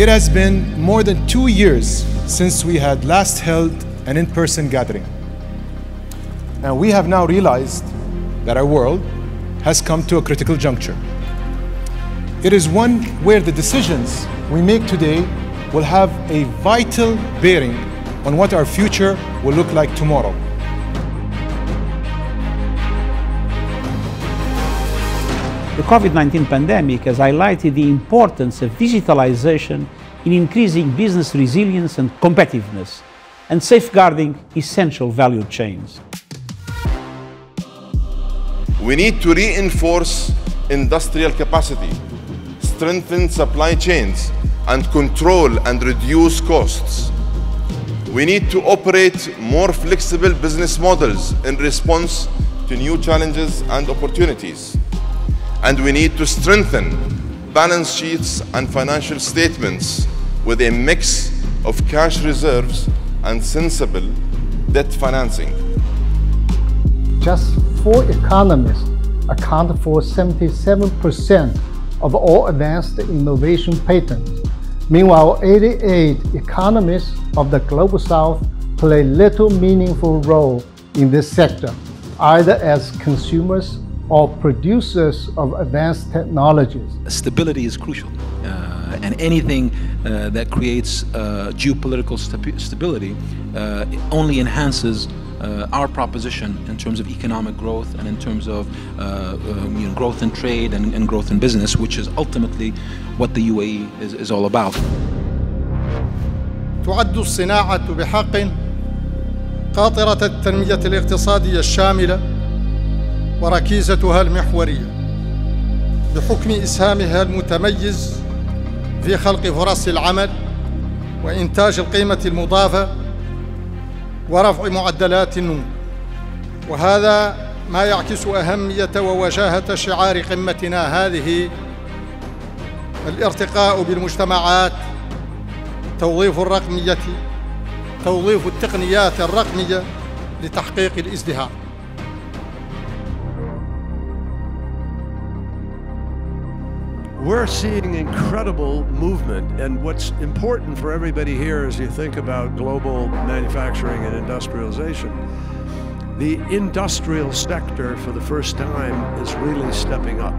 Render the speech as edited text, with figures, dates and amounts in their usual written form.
It has been more than 2 years since we had last held an in-person gathering. And we have now realized that our world has come to a critical juncture. It is one where the decisions we make today will have a vital bearing on what our future will look like tomorrow. The COVID-19 pandemic has highlighted the importance of digitalization in increasing business resilience and competitiveness, and safeguarding essential value chains. We need to reinforce industrial capacity, strengthen supply chains, and control and reduce costs. We need to operate more flexible business models in response to new challenges and opportunities. And we need to strengthen balance sheets and financial statements with a mix of cash reserves and sensible debt financing. Just 4 economists account for 77% of all advanced innovation patents. Meanwhile, 88 economists of the Global South play little meaningful role in this sector, either as consumers or producers of advanced technologies. Stability is crucial, and anything that creates geopolitical stability only enhances our proposition in terms of economic growth and in terms of growth in trade and growth in business, which is ultimately what the UAE is all about. تعد الصناعة بحق قاطرة التنمية الاقتصادية الشاملة وركيزتها المحورية بحكم إسهامها المتميز في خلق فرص العمل وإنتاج القيمة المضافة ورفع معدلات النمو، وهذا ما يعكس أهمية ووجاهة شعار قمتنا هذه: الارتقاء بالمجتمعات، توظيف الرقمية، توظيف التقنيات الرقمية لتحقيق الازدهار. We're seeing incredible movement, and what's important for everybody here as you think about global manufacturing and industrialization, the industrial sector for the first time is really stepping up.